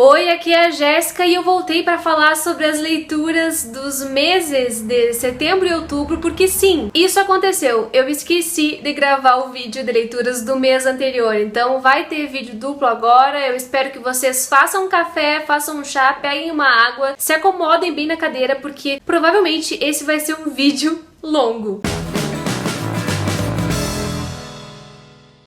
Oi, aqui é a Jéssica e eu voltei para falar sobre as leituras dos meses de setembro e outubro, porque sim, isso aconteceu. Eu esqueci de gravar o vídeo de leituras do mês anterior, então vai ter vídeo duplo agora. Eu espero que vocês façam um café, façam um chá, peguem uma água, se acomodem bem na cadeira, porque provavelmente esse vai ser um vídeo longo.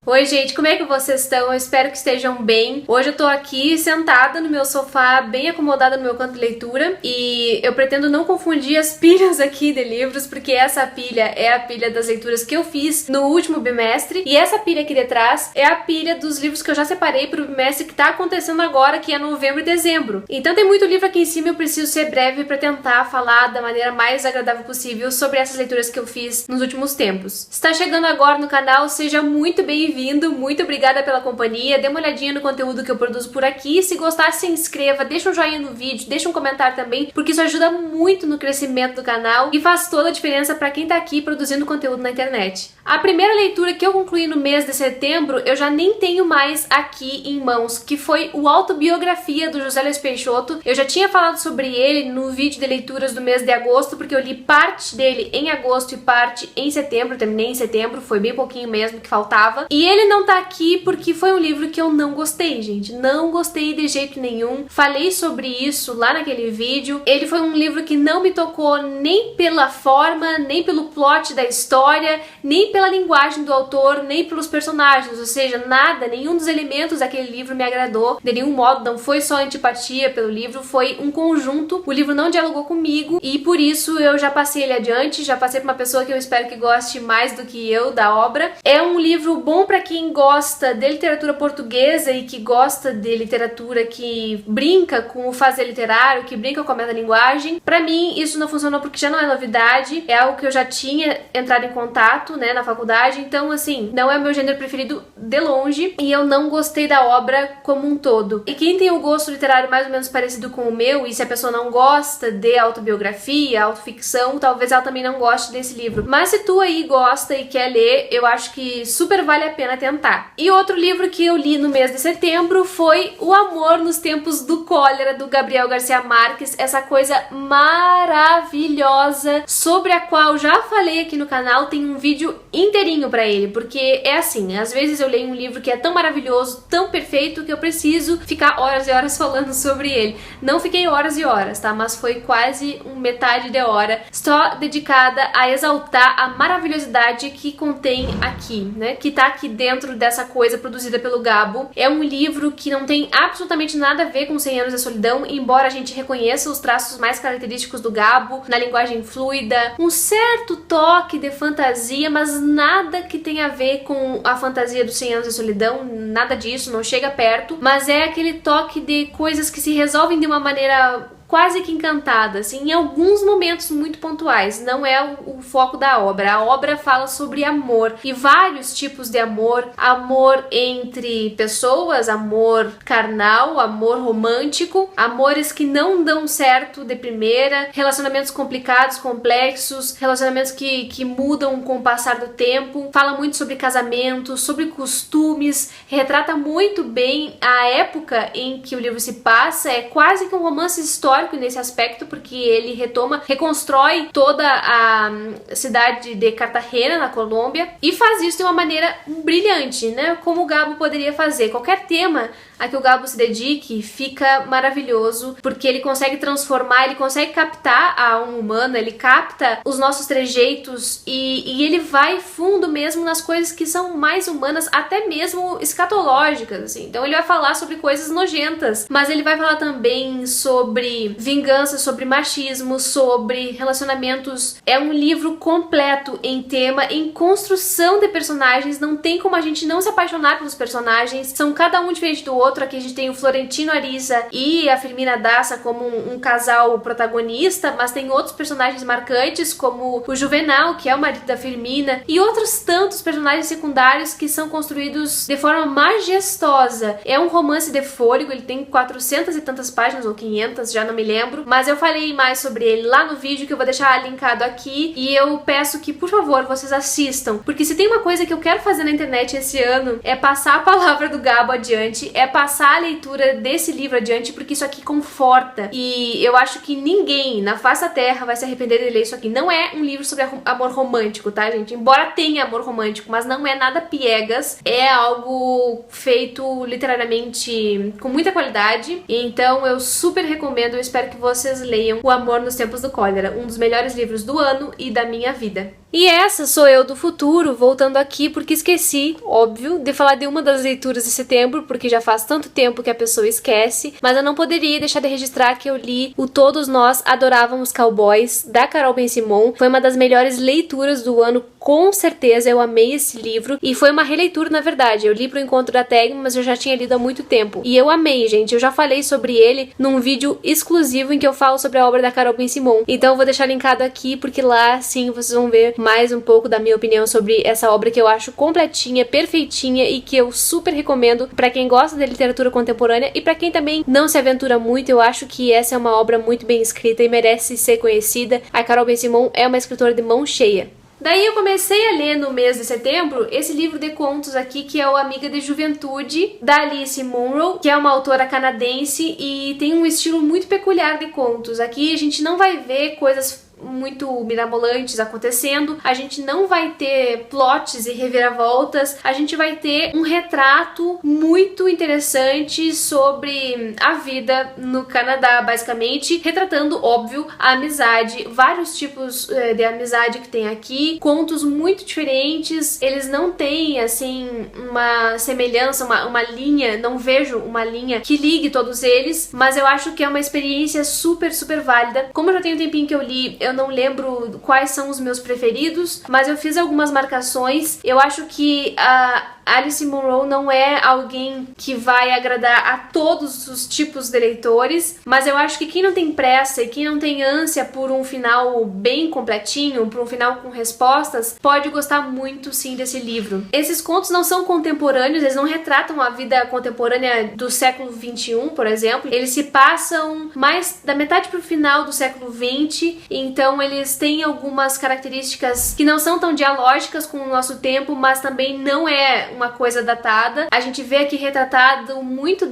Oi gente, como é que vocês estão? Eu espero que estejam bem. Hoje eu tô aqui sentada no meu sofá, bem acomodada no meu canto de leitura, e eu pretendo não confundir as pilhas aqui de livros, porque essa pilha é a pilha das leituras que eu fiz no último bimestre, e essa pilha aqui de trás é a pilha dos livros que eu já separei pro bimestre que tá acontecendo agora, que é novembro e dezembro. Então tem muito livro aqui em cima, eu preciso ser breve pra tentar falar da maneira mais agradável possível sobre essas leituras que eu fiz nos últimos tempos. Se tá chegando agora no canal, seja muito bem-vindo, muito obrigada pela companhia, dê uma olhadinha no conteúdo que eu produzo por aqui, se gostar se inscreva, deixa um joinha no vídeo, deixa um comentário também, porque isso ajuda muito no crescimento do canal e faz toda a diferença para quem tá aqui produzindo conteúdo na internet. A primeira leitura que eu concluí no mês de setembro, eu já nem tenho mais aqui em mãos, que foi o Autobiografia do José Luiz Peixoto. Eu já tinha falado sobre ele no vídeo de leituras do mês de agosto, porque eu li parte dele em agosto e parte em setembro, terminei em setembro, foi bem pouquinho mesmo que faltava. E ele não tá aqui porque foi um livro que eu não gostei, gente. Não gostei de jeito nenhum. Falei sobre isso lá naquele vídeo. Ele foi um livro que não me tocou nem pela forma, nem pelo plot da história, nem pela linguagem do autor, nem pelos personagens. Ou seja, nada, nenhum dos elementos daquele livro me agradou. De nenhum modo, não foi só antipatia pelo livro, foi um conjunto. O livro não dialogou comigo e por isso eu já passei ele adiante, já passei pra uma pessoa que eu espero que goste mais do que eu da obra. É um livro bom pra quem gosta de literatura portuguesa e que gosta de literatura que brinca com o fazer literário, que brinca com a metalinguagem. Pra mim, isso não funcionou porque já não é novidade, é algo que eu já tinha entrado em contato, né, na faculdade, então, assim, não é o meu gênero preferido de longe e eu não gostei da obra como um todo. E quem tem um gosto literário mais ou menos parecido com o meu, e se a pessoa não gosta de autobiografia, autoficção, talvez ela também não goste desse livro. Mas se tu aí gosta e quer ler, eu acho que super vale a pena tentar. E outro livro que eu li no mês de setembro foi O Amor nos Tempos do Cólera, do Gabriel Garcia Marques, essa coisa maravilhosa sobre a qual já falei aqui no canal, tem um vídeo inteirinho pra ele, porque é assim, às vezes eu leio um livro que é tão maravilhoso, tão perfeito, que eu preciso ficar horas e horas falando sobre ele. Não fiquei horas e horas, tá? Mas foi quase metade de hora só dedicada a exaltar a maravilhosidade que contém aqui, né? Que tá aqui dentro dessa coisa produzida pelo Gabo. É um livro que não tem absolutamente nada a ver com 100 Anos de Solidão, embora a gente reconheça os traços mais característicos do Gabo, na linguagem fluida, um certo toque de fantasia, mas nada que tenha a ver com a fantasia dos 100 Anos de Solidão, nada disso, não chega perto, mas é aquele toque de coisas que se resolvem de uma maneira quase que encantada, assim, em alguns momentos muito pontuais, não é o foco da obra. A obra fala sobre amor, e vários tipos de amor, amor entre pessoas, amor carnal, amor romântico, amores que não dão certo de primeira, relacionamentos complicados, complexos, relacionamentos que mudam com o passar do tempo, fala muito sobre casamento, sobre costumes, retrata muito bem a época em que o livro se passa, é quase que um romance histórico nesse aspecto, porque ele reconstrói toda a cidade de Cartagena, na Colômbia, e faz isso de uma maneira brilhante, né? Como o Gabo poderia fazer. Qualquer tema a que o Gabo se dedique fica maravilhoso, porque ele consegue transformar, ele consegue captar a alma humana, ele capta os nossos trejeitos e ele vai fundo mesmo nas coisas que são mais humanas, até mesmo escatológicas, assim. Então ele vai falar sobre coisas nojentas, mas ele vai falar também sobre vingança, sobre machismo, sobre relacionamentos. É um livro completo em tema, em construção de personagens, não tem como a gente não se apaixonar pelos personagens, são cada um diferente do outro. Aqui a gente tem o Florentino Ariza e a Firmina Daça como um casal protagonista, mas tem outros personagens marcantes, como o Juvenal, que é o marido da Firmina, e outros tantos personagens secundários que são construídos de forma majestosa. É um romance de fôlego, ele tem 400 e tantas páginas, ou 500, já não me lembro, mas eu falei mais sobre ele lá no vídeo que eu vou deixar linkado aqui, e eu peço que, por favor, vocês assistam, porque se tem uma coisa que eu quero fazer na internet esse ano é passar a palavra do Gabo adiante, é passar a leitura desse livro adiante, porque isso aqui conforta, e eu acho que ninguém na face da terra vai se arrepender de ler isso aqui. Não é um livro sobre amor romântico, tá, gente? Embora tenha amor romântico, mas não é nada piegas, é algo feito literariamente com muita qualidade, então eu super recomendo, eu espero que vocês leiam O Amor nos Tempos do Cólera, um dos melhores livros do ano e da minha vida. E essa sou eu do futuro, voltando aqui porque esqueci, óbvio, de falar de uma das leituras de setembro, porque já faz tanto tempo que a pessoa esquece, mas eu não poderia deixar de registrar que eu li o Todos Nós Adorávamos Cowboys, da Carol Ben-Simon. Foi uma das melhores leituras do ano, com certeza, eu amei esse livro, e foi uma releitura, na verdade. Eu li pro Encontro da Tag, mas eu já tinha lido há muito tempo, e eu amei, gente. Eu já falei sobre ele num vídeo exclusivo em que eu falo sobre a obra da Carol Ben-Simon, então eu vou deixar linkado aqui, porque lá, sim, vocês vão ver mais um pouco da minha opinião sobre essa obra que eu acho completinha, perfeitinha e que eu super recomendo pra quem gosta de literatura contemporânea e pra quem também não se aventura muito. Eu acho que essa é uma obra muito bem escrita e merece ser conhecida. A Carol Ben-Simon é uma escritora de mão cheia. Daí eu comecei a ler no mês de setembro esse livro de contos aqui, que é o Amiga de Juventude, da Alice Munro, que é uma autora canadense e tem um estilo muito peculiar de contos. Aqui a gente não vai ver coisas muito mirabolantes acontecendo, a gente não vai ter plots e reviravoltas, a gente vai ter um retrato muito interessante sobre a vida no Canadá, basicamente, retratando, óbvio, a amizade, vários tipos de amizade que tem aqui, contos muito diferentes, eles não têm, assim, uma semelhança, uma linha, não vejo uma linha que ligue todos eles, mas eu acho que é uma experiência super, super válida. Como eu já tenho um tempinho que eu li, eu não lembro quais são os meus preferidos, mas eu fiz algumas marcações. Eu acho que a Alice Munro não é alguém que vai agradar a todos os tipos de leitores, mas eu acho que quem não tem pressa e quem não tem ânsia por um final bem completinho, por um final com respostas, pode gostar muito sim desse livro. Esses contos não são contemporâneos, eles não retratam a vida contemporânea do século XXI, por exemplo. Eles se passam mais da metade pro final do século XX, então eles têm algumas características que não são tão dialógicas com o nosso tempo, mas também não é uma coisa datada. A gente vê aqui retratado muito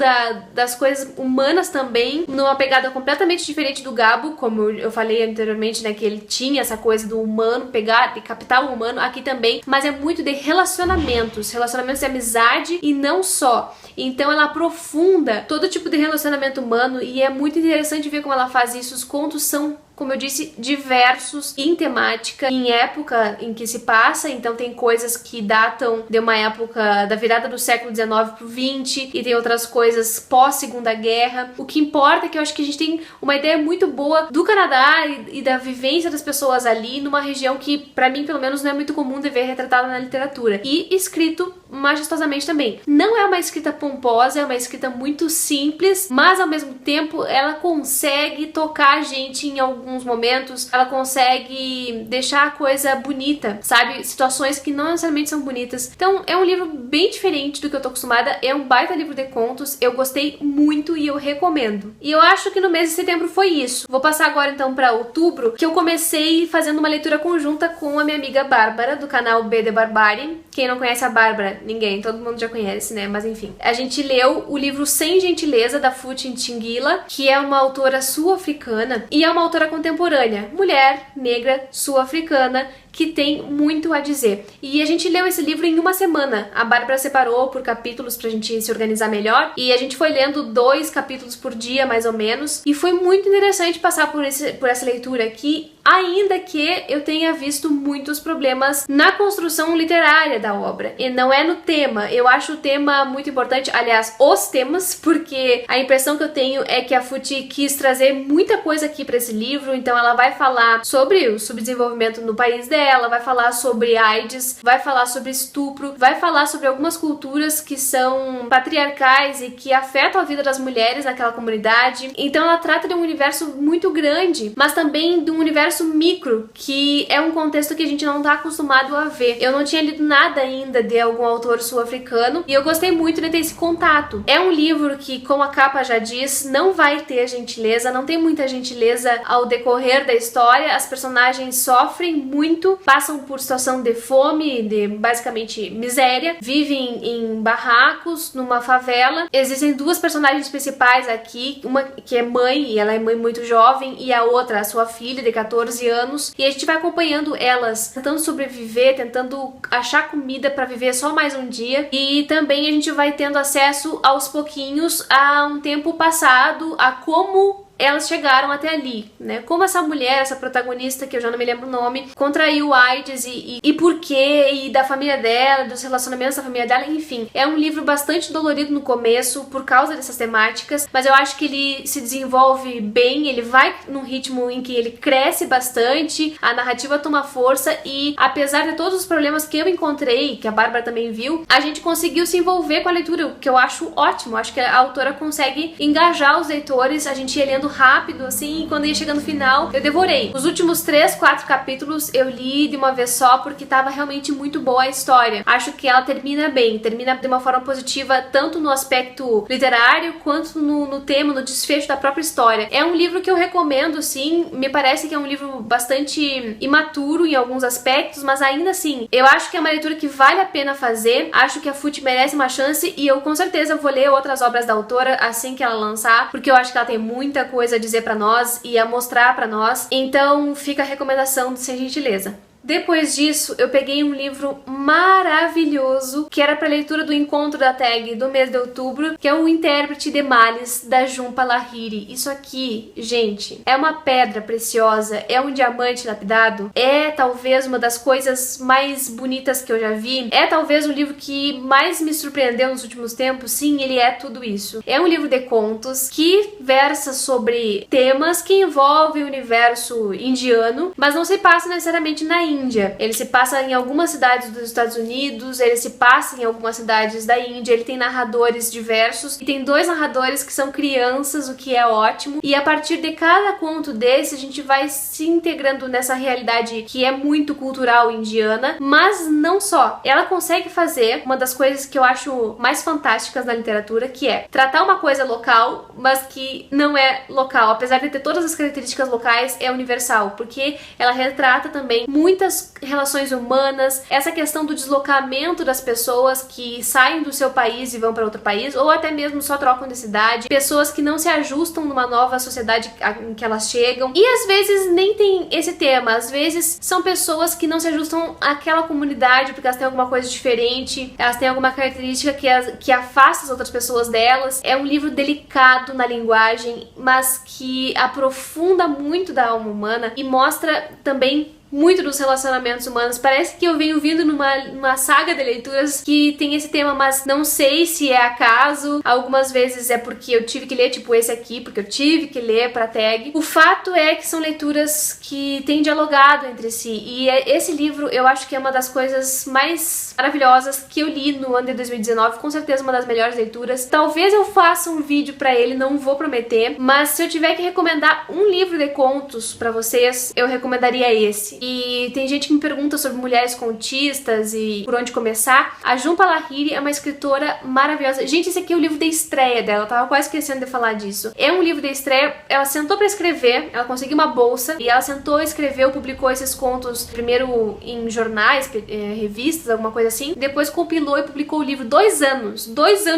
das coisas humanas também, numa pegada completamente diferente do Gabo, como eu falei anteriormente, né, que ele tinha essa coisa do humano, pegar, de captar o humano, aqui também, mas é muito de relacionamentos de amizade e não só. Então ela aprofunda todo tipo de relacionamento humano e é muito interessante ver como ela faz isso. Os contos são, como eu disse, diversos em temática, em época em que se passa, então tem coisas que datam de uma época da virada do século XIX pro XX e tem outras coisas pós-Segunda Guerra. O que importa é que eu acho que a gente tem uma ideia muito boa do Canadá e da vivência das pessoas ali, numa região que, pra mim, pelo menos, não é muito comum de ver retratada na literatura. E escrito majestosamente também. Não é uma escrita pomposa, é uma escrita muito simples, mas ao mesmo tempo ela consegue tocar a gente em alguns momentos, ela consegue deixar a coisa bonita, sabe? Situações que não necessariamente são bonitas. Então é um livro bem diferente do que eu tô acostumada, é um baita livro de contos, eu gostei muito e eu recomendo. E eu acho que no mês de setembro foi isso. Vou passar agora então pra outubro, que eu comecei fazendo uma leitura conjunta com a minha amiga Bárbara, do canal B de Barbárie. Quem não conhece a Bárbara? Ninguém, todo mundo já conhece, né? Mas enfim. A gente leu o livro Sem Gentileza, da Futin Chinguila, que é uma autora sul-africana e é uma autora contemporânea, mulher, negra, sul-africana, que tem muito a dizer. E a gente leu esse livro em uma semana. A Bárbara separou por capítulos pra gente se organizar melhor e a gente foi lendo 2 capítulos por dia, mais ou menos, e foi muito interessante passar por essa leitura aqui, ainda que eu tenha visto muitos problemas na construção literária da obra. E não é no tema. Eu acho o tema muito importante, aliás, os temas, porque a impressão que eu tenho é que a Futi quis trazer muita coisa aqui pra esse livro, então ela vai falar sobre o subdesenvolvimento no país dela, dela, vai falar sobre AIDS, vai falar sobre estupro, vai falar sobre algumas culturas que são patriarcais e que afetam a vida das mulheres naquela comunidade. Então ela trata de um universo muito grande, mas também de um universo micro, que é um contexto que a gente não tá acostumado a ver. Eu não tinha lido nada ainda de algum autor sul-africano e eu gostei muito de ter esse contato. É um livro que, como a capa já diz, não vai ter gentileza, não tem muita gentileza ao decorrer da história. As personagens sofrem muito, passam por situação de fome, de basicamente miséria, vivem em barracos, numa favela. Existem duas personagens principais aqui, uma que é mãe, e ela é mãe muito jovem, e a outra, a sua filha de 14 anos, e a gente vai acompanhando elas tentando sobreviver, tentando achar comida para viver só mais um dia, e também a gente vai tendo acesso aos pouquinhos a um tempo passado, a como elas chegaram até ali, né? Como essa mulher, essa protagonista, que eu já não me lembro o nome, contraiu AIDS e por quê, e da família dela, dos relacionamentos da família dela, enfim. É um livro bastante dolorido no começo, por causa dessas temáticas, mas eu acho que ele se desenvolve bem, ele vai num ritmo em que ele cresce bastante, a narrativa toma força e, apesar de todos os problemas que eu encontrei, que a Bárbara também viu, a gente conseguiu se envolver com a leitura, o que eu acho ótimo. Acho que a autora consegue engajar os leitores, a gente ia lendo rápido, assim, e quando ia chegando no final, eu devorei. Os últimos 3, 4 capítulos eu li de uma vez só, porque tava realmente muito boa a história. Acho que ela termina bem, termina de uma forma positiva, tanto no aspecto literário, quanto no tema, no desfecho da própria história. É um livro que eu recomendo, sim, me parece que é um livro bastante imaturo em alguns aspectos, mas ainda assim, eu acho que é uma leitura que vale a pena fazer, acho que a Fut merece uma chance, e eu com certeza vou ler outras obras da autora assim que ela lançar, porque eu acho que ela tem muita coisa a dizer pra nós e a mostrar pra nós, então fica a recomendação de Sem Gentileza. Depois disso, eu peguei um livro maravilhoso, que era para leitura do encontro da tag do mês de outubro, que é o Intérprete de Males, da Jhumpa Lahiri. Isso aqui, gente, é uma pedra preciosa, é um diamante lapidado, é talvez uma das coisas mais bonitas que eu já vi, é talvez o livro que mais me surpreendeu nos últimos tempos. Sim, ele é tudo isso. É um livro de contos que versa sobre temas que envolvem o universo indiano, mas não se passa necessariamente na Índia. Ele se passa em algumas cidades dos Estados Unidos, ele se passa em algumas cidades da Índia, ele tem narradores diversos, e tem 2 narradores que são crianças, o que é ótimo, e a partir de cada conto desse a gente vai se integrando nessa realidade que é muito cultural indiana, mas não só. Ela consegue fazer uma das coisas que eu acho mais fantásticas na literatura, que é tratar uma coisa local, mas que não é local, apesar de ter todas as características locais, é universal, porque ela retrata também muitas relações humanas, essa questão do deslocamento das pessoas que saem do seu país e vão para outro país, ou até mesmo só trocam de cidade, pessoas que não se ajustam numa nova sociedade em que elas chegam, e às vezes nem tem esse tema, às vezes são pessoas que não se ajustam àquela comunidade porque elas têm alguma coisa diferente, elas têm alguma característica que afasta as outras pessoas delas. É um livro delicado na linguagem, mas que aprofunda muito da alma humana e mostra também muito dos relacionamentos humanos. Parece que eu venho vindo numa saga de leituras que tem esse tema, mas não sei se é acaso. Algumas vezes é porque eu tive que ler, tipo esse aqui, porque eu tive que ler pra tag. O fato é que são leituras que têm dialogado entre si, e esse livro eu acho que é uma das coisas mais maravilhosas que eu li no ano de 2019, com certeza uma das melhores leituras. Talvez eu faça um vídeo pra ele, não vou prometer, mas se eu tiver que recomendar um livro de contos pra vocês, eu recomendaria esse. E tem gente que me pergunta sobre mulheres contistas e por onde começar. A Jhumpa Lahiri é uma escritora maravilhosa. Gente, esse aqui é o livro de estreia dela, eu tava quase esquecendo de falar disso. É um livro de estreia, ela sentou pra escrever, ela conseguiu uma bolsa e ela sentou, escreveu, publicou esses contos primeiro em jornais, revistas, alguma coisa assim, depois compilou e publicou o livro. 2 anos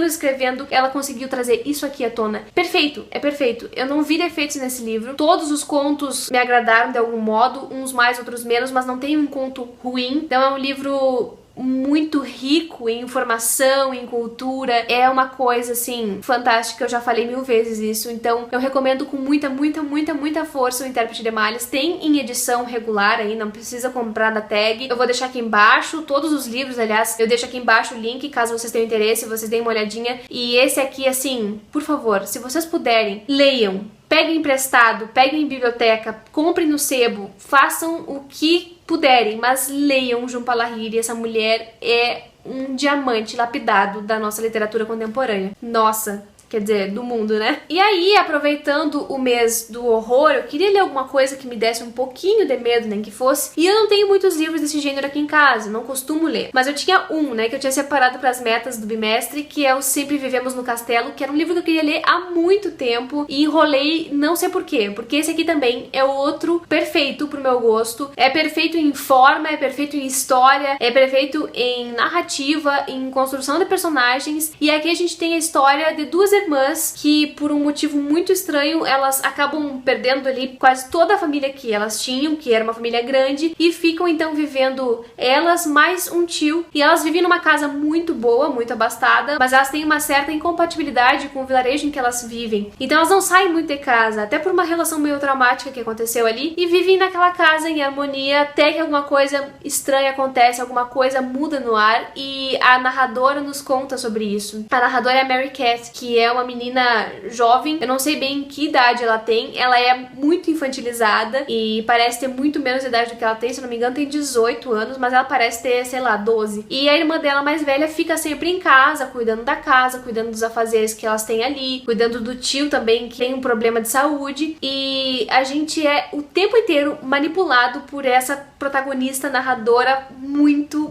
escrevendo, ela conseguiu trazer isso aqui à tona. Perfeito, é perfeito. Eu não vi defeitos nesse livro, todos os contos me agradaram de algum modo, uns mais, outros menos, mas não tem um conto ruim. Então é um livro muito rico em informação, em cultura, é uma coisa assim fantástica. Eu já falei 1000 vezes isso, então eu recomendo com muita força o Intérprete de Males. Tem em edição regular aí, não precisa comprar da tag. Eu vou deixar aqui embaixo todos os livros, aliás, eu deixo aqui embaixo o link caso vocês tenham interesse, vocês deem uma olhadinha. E esse aqui, assim, por favor, se vocês puderem, leiam. peguem emprestado, peguem em biblioteca, comprem no sebo, façam o que puderem, mas leiam Jhumpa Lahiri. Essa mulher é um diamante lapidado da nossa literatura contemporânea. Nossa, quer dizer, do mundo, né? E aí, aproveitando o mês do horror, eu queria ler alguma coisa que me desse um pouquinho de medo, nem que fosse. E eu não tenho muitos livros desse gênero aqui em casa, não costumo ler. Mas eu tinha um, né, que eu tinha separado para as metas do bimestre, que é o Sempre Vivemos no Castelo, que era um livro que eu queria ler há muito tempo e enrolei, não sei porquê. Porque esse aqui também é outro perfeito pro meu gosto. É perfeito em forma, é perfeito em história, é perfeito em narrativa, em construção de personagens. E aqui a gente tem a história de duas irmãs que, por um motivo muito estranho, elas acabam perdendo ali quase toda a família que elas tinham, que era uma família grande, e ficam então vivendo elas mais um tio. E elas vivem numa casa muito boa, muito abastada, mas elas têm uma certa incompatibilidade com o vilarejo em que elas vivem. Então elas não saem muito de casa, até por uma relação meio traumática que aconteceu ali, e vivem naquela casa em harmonia até que alguma coisa estranha acontece, alguma coisa muda no ar, e a narradora nos conta sobre isso. A narradora é a Mary Cat, que é uma menina jovem, eu não sei bem que idade ela tem, ela é muito infantilizada e parece ter muito menos idade do que ela tem, se não me engano tem 18 anos, mas ela parece ter, sei lá, 12. E a irmã dela mais velha fica sempre em casa, cuidando da casa, cuidando dos afazeres que elas têm ali, cuidando do tio também, que tem um problema de saúde, e a gente é o tempo inteiro manipulado por essa protagonista narradora muito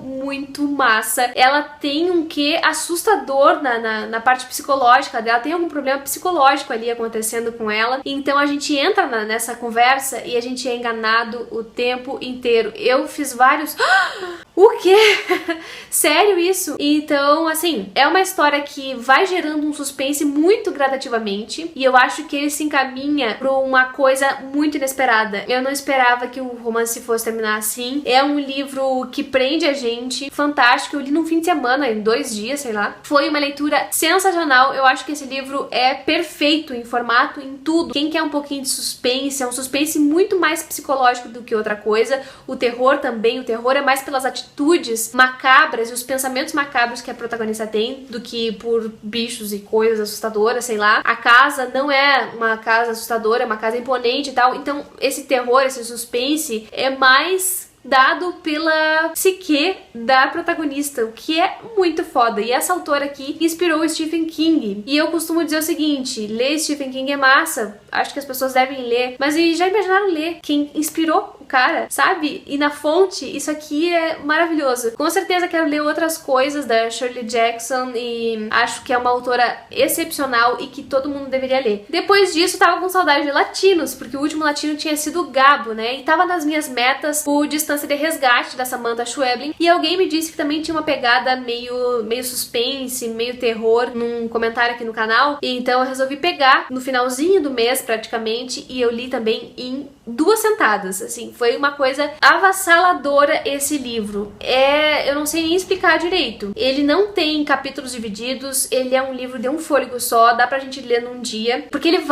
massa. Ela tem um quê assustador na parte psicológica dela, tem algum problema psicológico ali acontecendo com ela, então a gente entra nessa conversa e a gente é enganado o tempo inteiro. Eu fiz vários... O quê? Sério isso? Então, assim, é uma história que vai gerando um suspense muito gradativamente, e eu acho que ele se encaminha pra uma coisa muito inesperada. Eu não esperava que o romance fosse terminar assim. É um livro que prende a gente, fantástico. Eu li num fim de semana, em 2 dias, sei lá. Foi uma leitura sensacional. Eu acho que esse livro é perfeito em formato, em tudo. Quem quer um pouquinho de suspense, é um suspense muito mais psicológico do que outra coisa. O terror também, o terror é mais pelas atitudes macabras e os pensamentos macabros que a protagonista tem do que por bichos e coisas assustadoras, sei lá. A casa não é uma casa assustadora, é uma casa imponente e tal. Então esse terror, esse suspense é mais dado pela psique da protagonista, o que é muito foda. E essa autora aqui inspirou o Stephen King. E eu costumo dizer o seguinte, ler Stephen King é massa, acho que as pessoas devem ler, mas já imaginaram ler quem inspirou o cara, sabe? E na fonte, isso aqui é maravilhoso. Com certeza quero ler outras coisas da Shirley Jackson e acho que é uma autora excepcional e que todo mundo deveria ler. Depois disso, tava com saudade de latinos, porque o último latino tinha sido o Gabo, né? E tava nas minhas metas o Distância de Resgate, da Samantha Schweblin, e alguém me disse que também tinha uma pegada meio suspense, meio terror, num comentário aqui no canal, e então eu resolvi pegar no finalzinho do mês, praticamente, e eu li também em 2 sentadas, assim, foi uma coisa avassaladora esse livro. Eu não sei nem explicar direito. Ele não tem capítulos divididos, ele é um livro de um fôlego só, dá pra gente ler num dia, porque ele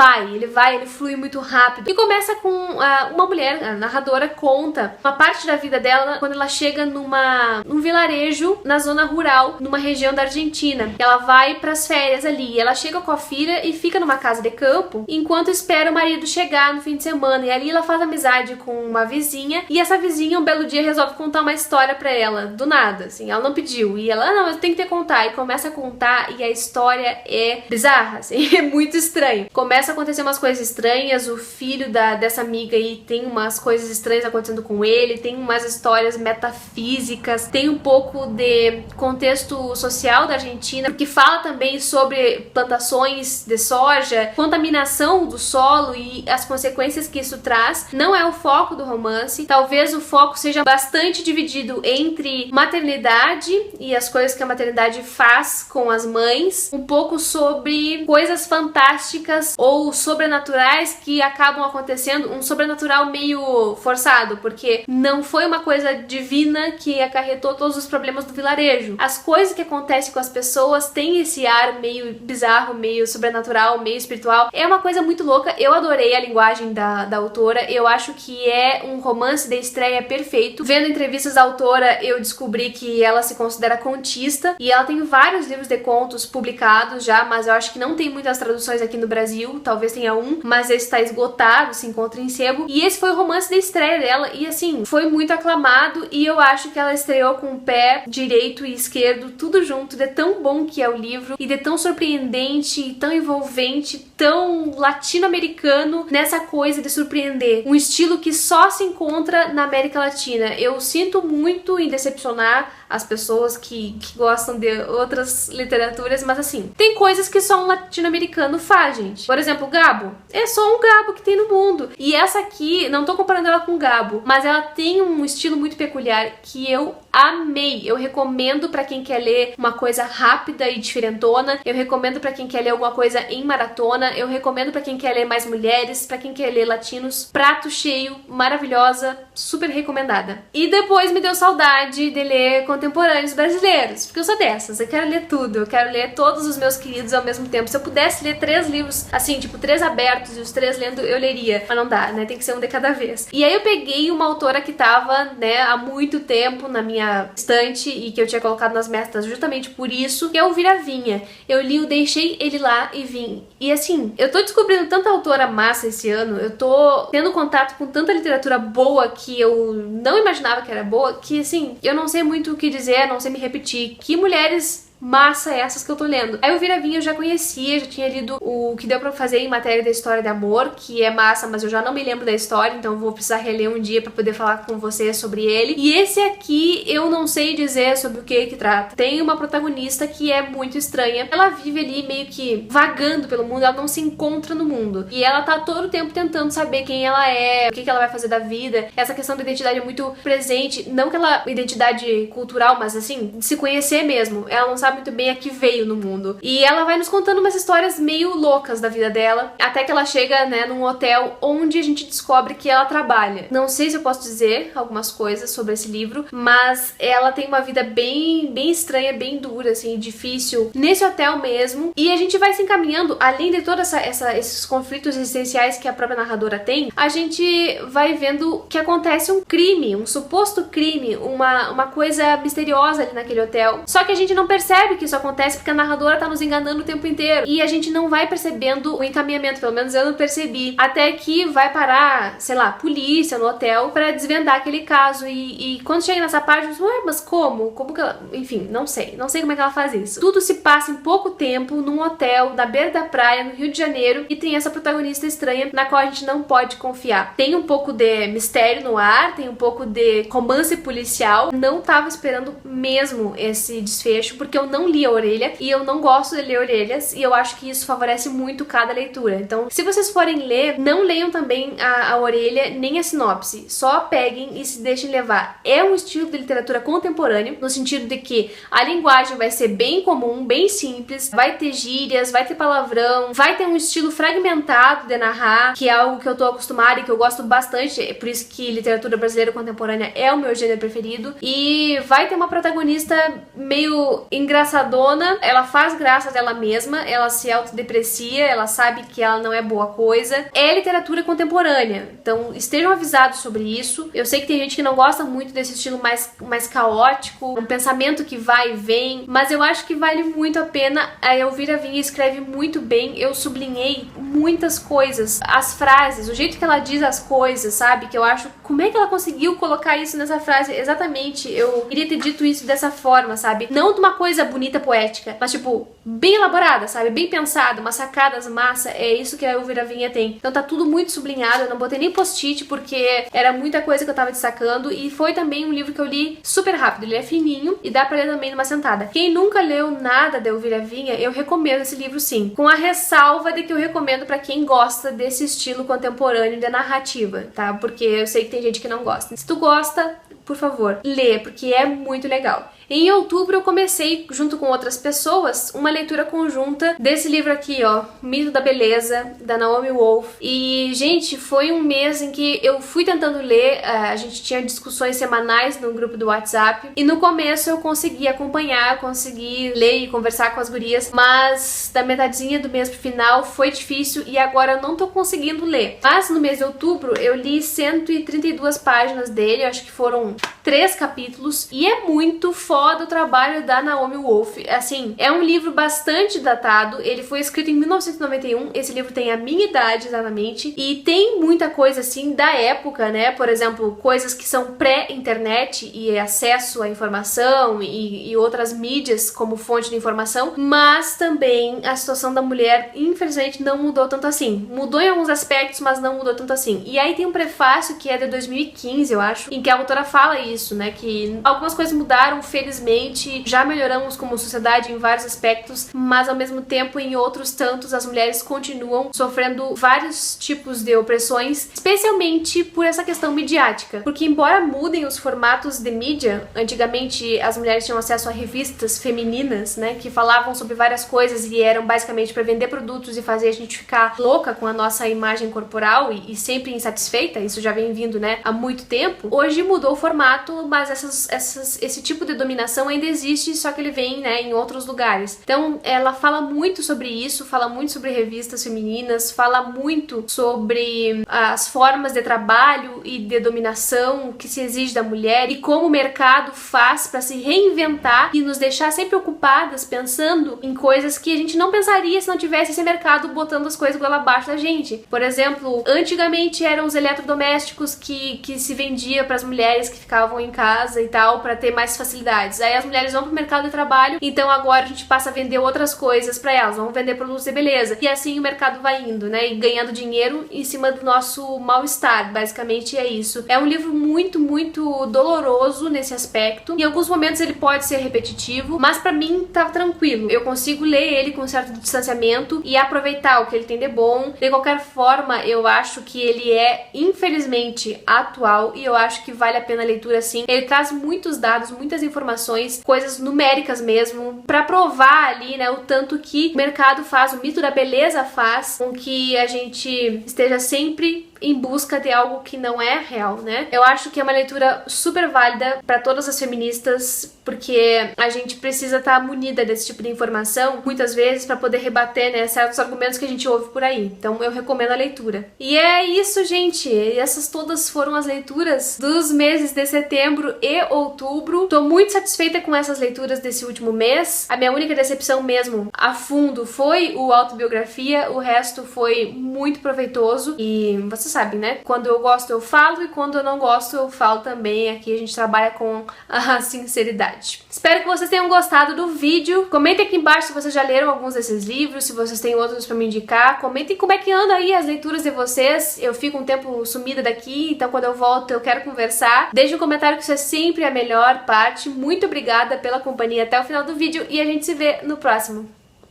flui muito rápido. E começa com uma mulher, a narradora conta uma parte da vida dela quando ela chega num vilarejo na zona rural, numa região da Argentina. Ela vai pras férias ali, ela chega com a filha e fica numa casa de campo, enquanto espera o marido chegar no fim de semana, e ali ela faz amizade com uma vizinha, e essa vizinha um belo dia resolve contar uma história pra ela, do nada, assim, ela não pediu, e ela, não, eu tenho que te contar, e começa a contar, e a história é bizarra, assim, é muito estranho. Começa a acontecer umas coisas estranhas, o filho dessa amiga aí tem umas coisas estranhas acontecendo com ele, tem umas histórias metafísicas, tem um pouco de contexto social da Argentina, que fala também sobre plantações de soja, contaminação do solo e as consequências que isso traz. Não é o foco do romance, talvez o foco seja bastante dividido entre maternidade e as coisas que a maternidade faz com as mães, um pouco sobre coisas fantásticas ou sobrenaturais que acabam acontecendo, um sobrenatural meio forçado, porque não foi uma coisa divina que acarretou todos os problemas do vilarejo. As coisas que acontecem com as pessoas têm esse ar meio bizarro, meio sobrenatural, meio espiritual. É uma coisa muito louca. Eu adorei a linguagem da autora. Eu acho que é um romance de estreia perfeito. Vendo entrevistas da autora, eu descobri que ela se considera contista e ela tem vários livros de contos publicados já, mas eu acho que não tem muitas traduções aqui no Brasil, talvez tenha um, mas esse está esgotado, se encontra em sebo. E esse foi o romance de estreia dela e assim, foi muito aclamado e eu acho que ela estreou com o pé direito e esquerdo, tudo junto, de tão bom que é o livro e de tão surpreendente, tão envolvente, tão latino-americano nessa coisa de surpreender. Um estilo que só se encontra na América Latina. Eu sinto muito em decepcionar as pessoas que gostam de outras literaturas, mas assim, tem coisas que só um latino-americano faz, gente. Por exemplo, Gabo. É só um Gabo que tem no mundo. E essa aqui, não tô comparando ela com Gabo, mas ela tem um estilo muito peculiar que eu amei. Eu recomendo pra quem quer ler uma coisa rápida e diferentona. Eu recomendo pra quem quer ler alguma coisa em maratona. Eu recomendo pra quem quer ler mais mulheres, pra quem quer ler latinos. Prato cheio, maravilhosa, super recomendada. E depois me deu saudade de ler contemporâneos brasileiros, porque eu sou dessas, eu quero ler tudo, eu quero ler todos os meus queridos ao mesmo tempo. Se eu pudesse ler 3 livros, assim, tipo, 3 abertos e os 3 lendo, eu leria, mas não dá, né, tem que ser um de cada vez. E aí eu peguei uma autora que tava, né, há muito tempo na minha estante e que eu tinha colocado nas metas justamente por isso, que é o Viravinha. Eu li, eu deixei ele lá e vim. E assim, eu tô descobrindo tanta autora massa esse ano, eu tô tendo contato com tanta literatura boa que eu não imaginava que era boa, que assim, eu não sei muito o que dizer, não sei me repetir. Que mulheres massa essas que eu tô lendo. Aí o Viravinha eu já conhecia, já tinha lido o que deu pra fazer em matéria da história de amor, que é massa, mas eu já não me lembro da história, então eu vou precisar reler um dia pra poder falar com vocês sobre ele. E esse aqui eu não sei dizer sobre o que trata. Tem uma protagonista que é muito estranha. Ela vive ali meio que vagando pelo mundo, ela não se encontra no mundo. E ela tá todo o tempo tentando saber quem ela é, o que ela vai fazer da vida. Essa questão da identidade é muito presente, não aquela identidade cultural, mas assim, de se conhecer mesmo. Ela não sabe muito bem a que veio no mundo. E ela vai nos contando umas histórias meio loucas da vida dela, até que ela chega, né, num hotel onde a gente descobre que ela trabalha. Não sei se eu posso dizer algumas coisas sobre esse livro, mas ela tem uma vida bem estranha, bem dura, assim, difícil, nesse hotel mesmo. E a gente vai se encaminhando, além de todos esses conflitos existenciais que a própria narradora tem, a gente vai vendo que acontece um crime, um suposto crime, uma coisa misteriosa ali naquele hotel. Só que a gente não percebe que isso acontece porque a narradora tá nos enganando o tempo inteiro. E a gente não vai percebendo o encaminhamento, pelo menos eu não percebi. Até que vai parar, sei lá, polícia no hotel pra desvendar aquele caso. E quando chega nessa parte, eu digo, ué, mas como? Como que ela... Enfim, não sei. Não sei como é que ela faz isso. Tudo se passa em pouco tempo, num hotel, na beira da praia, no Rio de Janeiro. E tem essa protagonista estranha na qual a gente não pode confiar. Tem um pouco de mistério no ar, tem um pouco de romance policial. Não tava esperando mesmo esse desfecho, porque eu não li a orelha e eu não gosto de ler orelhas e eu acho que isso favorece muito cada leitura. Então, se vocês forem ler, não leiam também a orelha nem a sinopse. Só peguem e se deixem levar. É um estilo de literatura contemporâneo, no sentido de que a linguagem vai ser bem comum, bem simples, vai ter gírias, vai ter palavrão, vai ter um estilo fragmentado de narrar, que é algo que eu tô acostumada e que eu gosto bastante, é por isso que literatura brasileira contemporânea é o meu gênero preferido, e vai ter uma protagonista meio engraçadona, ela faz graça dela mesma, ela se autodeprecia, ela sabe que ela não é boa coisa. É literatura contemporânea, então estejam avisados sobre isso. Eu sei que tem gente que não gosta muito desse estilo mais caótico, um pensamento que vai e vem, mas eu acho que vale muito a pena. A Elvira Vinha escreve muito bem, eu sublinhei muitas coisas, as frases, o jeito que ela diz as coisas, sabe? Que eu acho, como é que ela conseguiu colocar isso nessa frase? Exatamente, eu queria ter dito isso dessa forma, sabe? Não de uma coisa bonita, poética, mas tipo, bem elaborada, sabe? Bem pensada, umas sacadas massa, é isso que a Elvira Vinha tem. Então tá tudo muito sublinhado, eu não botei nem post-it porque era muita coisa que eu tava destacando, e foi também um livro que eu li super rápido, ele é fininho e dá pra ler também numa sentada. Quem nunca leu nada da Elvira Vinha, eu recomendo esse livro sim, com a ressalva de que eu recomendo pra quem gosta desse estilo contemporâneo de narrativa, tá? Porque eu sei que tem gente que não gosta. Se tu gosta, por favor, lê, porque é muito legal. Em outubro eu comecei, junto com outras pessoas, uma leitura conjunta desse livro aqui, ó, Mito da Beleza, da Naomi Wolf. E, gente, foi um mês em que eu fui tentando ler, a gente tinha discussões semanais no grupo do WhatsApp, e no começo eu consegui acompanhar, consegui ler e conversar com as gurias, mas da metadezinha do mês pro final foi difícil e agora eu não tô conseguindo ler. Mas no mês de outubro eu li 132 páginas dele, acho que foram 3 capítulos, e é muito foda o trabalho da Naomi Wolf. Assim, é um livro bastante datado, ele foi escrito em 1991, esse livro tem a minha idade exatamente, e tem muita coisa assim da época, né? Por exemplo, coisas que são pré-internet e acesso à informação e outras mídias como fonte de informação, mas também a situação da mulher, infelizmente, não mudou tanto assim. Mudou em alguns aspectos, mas não mudou tanto assim. E aí tem um prefácio que é de 2015, eu acho, em que a autora fala isso, né? Que algumas coisas mudaram, felizmente, já melhoramos como sociedade em vários aspectos, mas ao mesmo tempo, em outros tantos, as mulheres continuam sofrendo vários tipos de opressões, especialmente por essa questão midiática. Porque embora mudem os formatos de mídia, antigamente as mulheres tinham acesso a revistas femininas, né? Que falavam sobre várias coisas e eram basicamente para vender produtos e fazer a gente ficar louca com a nossa imagem corporal e sempre insatisfeita. Isso já vem vindo, né, há muito tempo. Hoje mudou o formato, mas esse tipo de dominação ainda existe, só que ele vem, né, em outros lugares. Então ela fala muito sobre isso, fala muito sobre revistas femininas, fala muito sobre as formas de trabalho e de dominação que se exige da mulher e como o mercado faz para se reinventar e nos deixar sempre ocupadas pensando em coisas que a gente não pensaria se não tivesse esse mercado botando as coisas goela abaixo da gente. Por exemplo, antigamente eram os eletrodomésticos que se vendia para as mulheres que ficavam em casa e tal, para ter mais facilidades. Aí as mulheres vão pro mercado de trabalho, então agora a gente passa a vender outras coisas para elas, vamos vender produtos de beleza. E assim o mercado vai indo, né, e ganhando dinheiro em cima do nosso mal-estar. Basicamente é isso. É um livro muito, muito doloroso nesse aspecto. Em alguns momentos ele pode ser repetitivo, mas para mim tá tranquilo. Eu consigo ler ele com um certo distanciamento e aproveitar o que ele tem de bom. De qualquer forma, eu acho que ele é, infelizmente, atual e eu acho que vale a pena a leitura sim. Ele traz muitos dados, muitas informações, coisas numéricas mesmo, pra provar ali, né, o tanto que o mercado faz, o mito da beleza faz com que a gente esteja sempre em busca de algo que não é real, né? Eu acho que é uma leitura super válida para todas as feministas, porque a gente precisa estar munida desse tipo de informação, muitas vezes, para poder rebater, né, certos argumentos que a gente ouve por aí. Então eu recomendo a leitura. E é isso, gente. Essas todas foram as leituras dos meses de setembro e outubro. Tô muito satisfeita com essas leituras desse último mês. A minha única decepção mesmo, a fundo, foi o autobiografia. O resto foi muito proveitoso. E vocês sabem, né? Quando eu gosto eu falo e quando eu não gosto eu falo também. Aqui a gente trabalha com a sinceridade. Espero que vocês tenham gostado do vídeo. Comentem aqui embaixo se vocês já leram alguns desses livros, se vocês têm outros pra me indicar. Comentem como é que anda aí as leituras de vocês. Eu fico um tempo sumida daqui, então quando eu volto eu quero conversar. Deixe um comentário que isso é sempre a melhor parte. Muito obrigada pela companhia até o final do vídeo e a gente se vê no próximo.